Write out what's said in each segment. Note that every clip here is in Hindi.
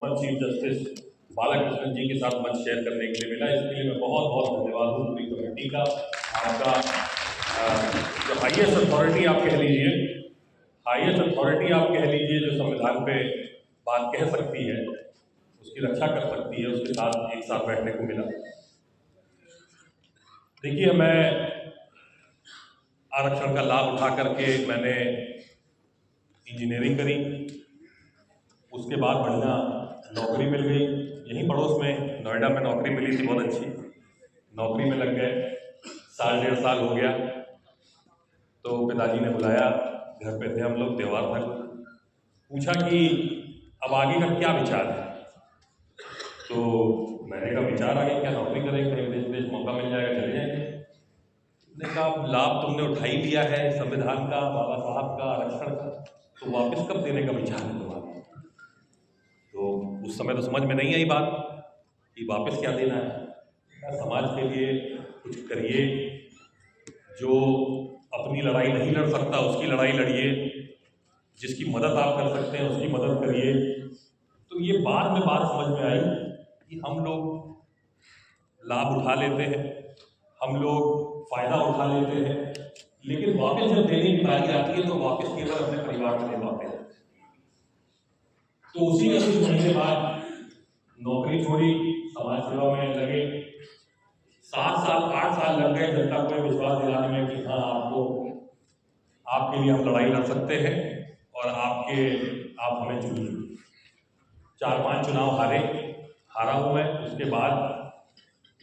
चीफ जस्टिस बालाकृष्णन जी के साथ मंच शेयर करने के लिए मिला। इसके लिए मैं बहुत बहुत धन्यवाद हूँ पूरी कमेटी का। आपका जो हाईएस्ट अथॉरिटी आप कह लीजिए, जो संविधान पे बात कह सकती है, उसकी रक्षा कर सकती है, उसके साथ एक साथ बैठने को मिला। देखिए, मैं आरक्षण का लाभ उठा करके मैंने इंजीनियरिंग करी, उसके बाद बढ़िया नौकरी मिल गई। यहीं पड़ोस में नोएडा में नौकरी मिली थी, बहुत अच्छी नौकरी में लग गए। साल डेढ़ साल हो गया तो पिताजी ने बुलाया, घर पे थे हम लोग, त्यौहार था, पूछा कि अब आगे का क्या विचार है। तो मैंने कहा विचार आगे क्या, नौकरी करेंगे, कहीं विदेश मौका मिल जाएगा चले जाएंगे। मैंने कहा लाभ तुमने उठा ही लिया है संविधान का, बाबा साहब का, आरक्षण का, तो वापस कब देने का विचार है तुम्हारा। तो उस समय तो समझ में नहीं आई बात कि वापस क्या देना है। समाज के लिए कुछ करिए, जो अपनी लड़ाई नहीं लड़ सकता उसकी लड़ाई लड़िए, जिसकी मदद आप कर सकते हैं उसकी मदद करिए। तो ये बाद में बात समझ में आई कि हम लोग लाभ उठा लेते हैं, हम लोग फायदा उठा लेते हैं, लेकिन वापस जब देने की बारी आती है तो वापस केवल अपने परिवार में दे पाते हैं। तो उसी में कुछ महीने बाद नौकरी छोड़ी, समाज सेवा में लगे। 7 साल 8 साल लग गए जनता को विश्वास दिलाने में कि हाँ, आपके लिए हम लड़ाई लड़ सकते हैं और आप हमें चुनिए। 4-5 चुनाव हारा हूँ मैं। उसके बाद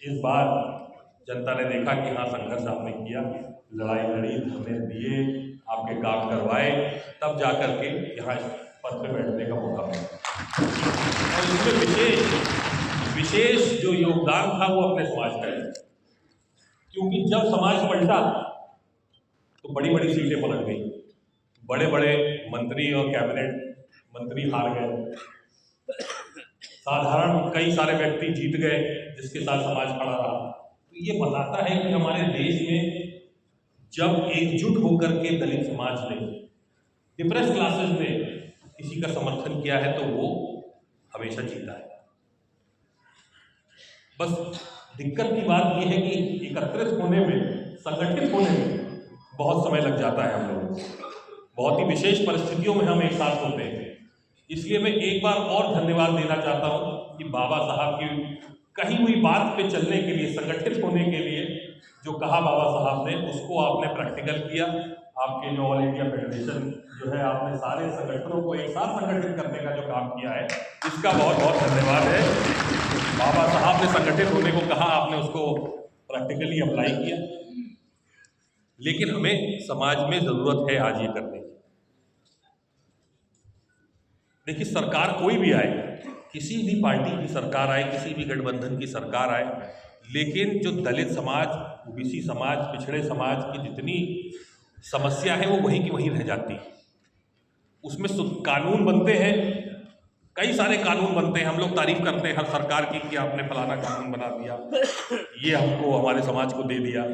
इस बार जनता ने देखा कि हाँ, संघर्ष आपने किया, लड़ाई लड़ी, धरने दिए, आपके काम करवाए, तब जा करके यहाँ पद पे बैठने का मौका मिला। और इसमें विशेष जो योगदान था वो अपने समाज का है, क्योंकि जब समाज पलटा तो बड़ी बड़ी सीटें पलट गई, बड़े बड़े मंत्री और कैबिनेट मंत्री हार गए, साधारण कई सारे व्यक्ति जीत गए जिसके साथ समाज खड़ा रहा। तो ये बताता है कि हमारे देश में जब एकजुट होकर के दलित समाज ने, डिप्रेस क्लासेस ने किसी का समर्थन किया है तो वो हमेशा जीता है। बस दिक्कत की बात यह है कि एकत्रित होने में, संगठित होने में बहुत समय लग जाता है। हम लोग बहुत ही विशेष परिस्थितियों में हम एक साथ होते हैं। इसलिए मैं एक बार और धन्यवाद देना चाहता हूँ कि बाबा साहब की कही हुई बात पे चलने के लिए, संगठित होने के लिए जो कहा बाबा साहब ने, उसको आपने प्रैक्टिकल किया। आपके जो ऑल इंडिया फेडरेशन जो है, आपने सारे संगठनों को एक साथ संगठित करने का जो काम किया है, इसका बहुत बहुत धन्यवाद है। बाबा साहब ने संगठित होने को कहा, आपने उसको प्रैक्टिकली अप्लाई किया। लेकिन हमें समाज में जरूरत है आज ये करने की। देखिए, सरकार कोई भी आए, किसी भी पार्टी की सरकार आए, किसी भी गठबंधन की सरकार आए, लेकिन जो दलित समाज, ओबीसी समाज, पिछड़े समाज की जितनी समस्या है वो वहीं की वहीं रह जाती है। उसमें कानून बनते हैं, कई सारे कानून बनते हैं, हम लोग तारीफ करते हैं हर सरकार की कि आपने फलाना कानून बना दिया, ये हमको, हमारे समाज को दे दिया।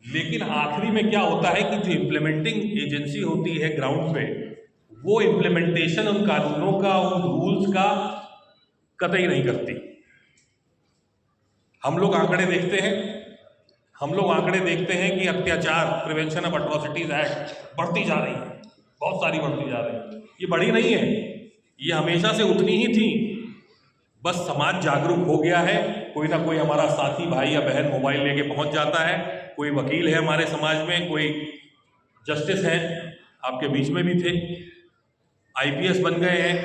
लेकिन आखिरी में क्या होता है कि जो इम्प्लीमेंटिंग एजेंसी होती है ग्राउंड पे, वो इम्प्लीमेंटेशन उन कानूनों का, उन रूल्स का कतई नहीं करती। हम लोग आंकड़े देखते हैं कि अत्याचार, प्रिवेंशन ऑफ एट्रोसिटीज एक्ट बढ़ती जा रही है, बहुत सारी बढ़ती जा रही है। ये बढ़ी नहीं है, ये हमेशा से उतनी ही थी। बस समाज जागरूक हो गया है। कोई ना कोई हमारा साथी भाई या बहन मोबाइल लेके पहुंच जाता है, कोई वकील है हमारे समाज में, कोई जस्टिस है, आपके बीच में भी थे, आईपीएस बन गए हैं।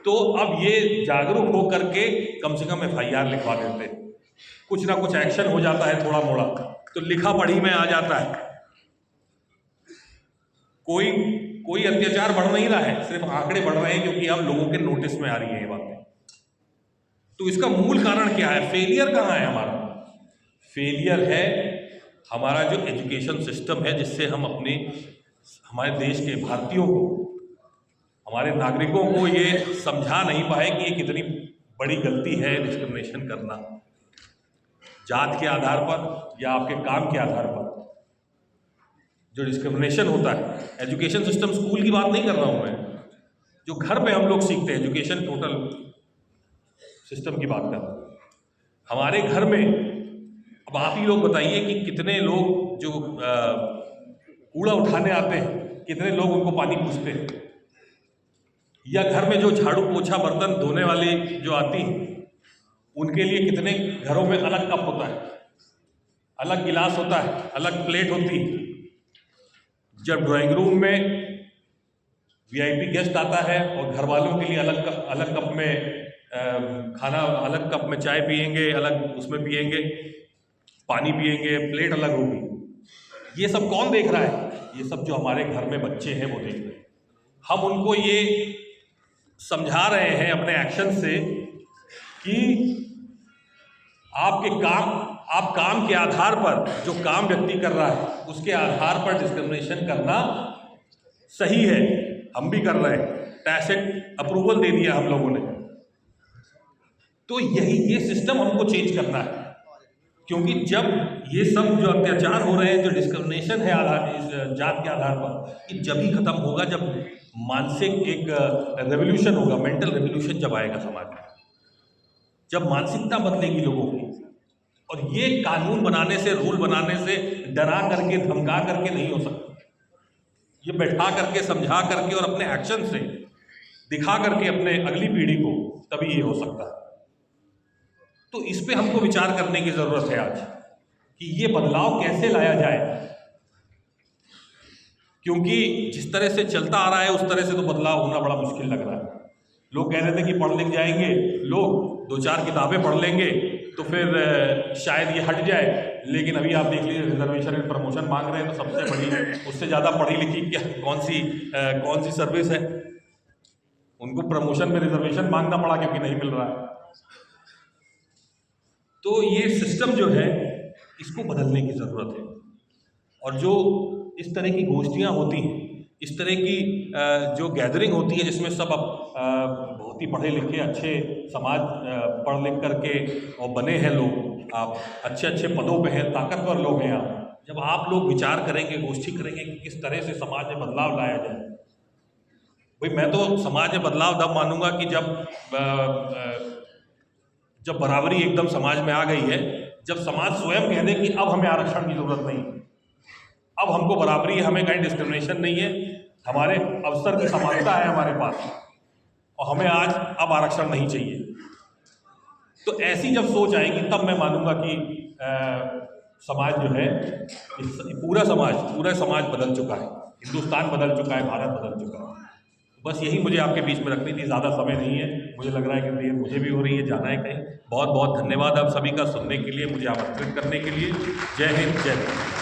तो अब ये जागरूक हो करके कम से कम FIR लिखवा देते हैं, कुछ ना कुछ एक्शन हो जाता है थोड़ा मोड़ा, तो लिखा पढ़ी में आ जाता है। कोई अत्याचार बढ़ नहीं रहा है, सिर्फ आंकड़े बढ़ रहे हैं क्योंकि अब लोगों के नोटिस में आ रही है ये बातें। तो इसका मूल कारण क्या है? फेलियर कहाँ है हमारा? फेलियर है हमारा जो एजुकेशन सिस्टम है, जिससे हम हमारे देश के भारतीयों को, हमारे नागरिकों को ये समझा नहीं पाए कि ये कितनी बड़ी गलती है डिस्क्रिमिनेशन करना, जात के आधार पर या आपके काम के आधार पर जो डिस्क्रिमिनेशन होता है। एजुकेशन सिस्टम, स्कूल की बात नहीं कर रहा हूँ मैं, जो घर पे हम लोग सीखते हैं, एजुकेशन टोटल सिस्टम की बात कर रहा हूँ। हमारे घर में अब आप ही लोग बताइए कि कितने लोग जो कूड़ा उठाने आते हैं, कितने लोग उनको पानी पूछते हैं, या घर में जो झाड़ू पोछा बर्तन धोने वाली जो आती हैं, उनके लिए कितने घरों में अलग कप होता है, अलग गिलास होता है, अलग प्लेट होती है। जब ड्राइंग रूम में वीआईपी गेस्ट आता है और घर वालों के लिए अलग कप में खाना, अलग कप में चाय पिएंगे, अलग उसमें पिएंगे, पानी पिएंगे, प्लेट अलग होगी। ये सब कौन देख रहा है? ये सब जो हमारे घर में बच्चे हैं वो देख रहे हैं। हम उनको ये समझा रहे हैं अपने एक्शन से कि आप काम के आधार पर, जो काम व्यक्ति कर रहा है उसके आधार पर डिस्क्रिमिनेशन करना सही है। हम भी कर रहे हैं, टैसिट अप्रूवल दे दिया हम लोगों ने। तो ये सिस्टम हमको चेंज करना है, क्योंकि जब ये सब जो अत्याचार हो रहे हैं, जो डिस्क्रिमिनेशन है इस जात के आधार पर, ये जब ही खत्म होगा जब मानसिक एक रेवोल्यूशन होगा, मेंटल रेवोल्यूशन जब आएगा समाज में, जब मानसिकता बदलेगी लोगों की। और ये कानून बनाने से, रूल बनाने से, डरा करके, धमका करके नहीं हो सकता। ये बैठा करके, समझा करके और अपने एक्शन से दिखा करके अपने अगली पीढ़ी को, तभी ये हो सकता है। तो इस पे हमको विचार करने की जरूरत है आज कि ये बदलाव कैसे लाया जाए, क्योंकि जिस तरह से चलता आ रहा है उस तरह से तो बदलाव होना बड़ा मुश्किल लग रहा है। लोग कह रहे थे कि पढ़ लिख जाएंगे लोग, 2-4 किताबें पढ़ लेंगे तो फिर शायद ये हट जाए, लेकिन अभी आप देख लीजिए रिजर्वेशन में प्रमोशन मांग रहे हैं, तो सबसे बड़ी, उससे ज़्यादा पढ़ी लिखी क्या कौन सी सर्विस है? उनको प्रमोशन में रिजर्वेशन मांगना पड़ा क्योंकि नहीं मिल रहा है। तो ये सिस्टम जो है इसको बदलने की ज़रूरत है। और जो इस तरह की गोष्ठियाँ होती हैं, इस तरह की जो गैदरिंग होती है जिसमें सब बहुत ही पढ़े लिखे अच्छे समाज पढ़ लिख करके और बने हैं लोग, आप अच्छे पदों पे हैं, ताकतवर लोग हैं आप, जब आप लोग विचार करेंगे, गोष्ठी करेंगे कि किस तरह से समाज में बदलाव लाया जाए। भाई मैं तो समाज में बदलाव तब मानूंगा कि जब बराबरी एकदम समाज में आ गई है, जब समाज स्वयं कह दे कि अब हमें आरक्षण की जरूरत नहीं, अब हमको बराबरी है, हमें कहीं डिस्क्रिमिनेशन नहीं है, हमारे अवसर की समानता है हमारे पास, और हमें आज अब आरक्षण नहीं चाहिए। तो ऐसी जब सोच आएगी तब मैं मानूंगा कि समाज जो है, पूरा समाज बदल चुका है, हिंदुस्तान बदल चुका है, भारत बदल चुका है। बस यही मुझे आपके बीच में रखनी थी, ज़्यादा समय नहीं है, मुझे लग रहा है कि देर मुझे भी हो रही है, जाना है कहीं। बहुत बहुत धन्यवाद आप सभी का सुनने के लिए, मुझे आमंत्रित करने के लिए। जय हिंद, जय भारत।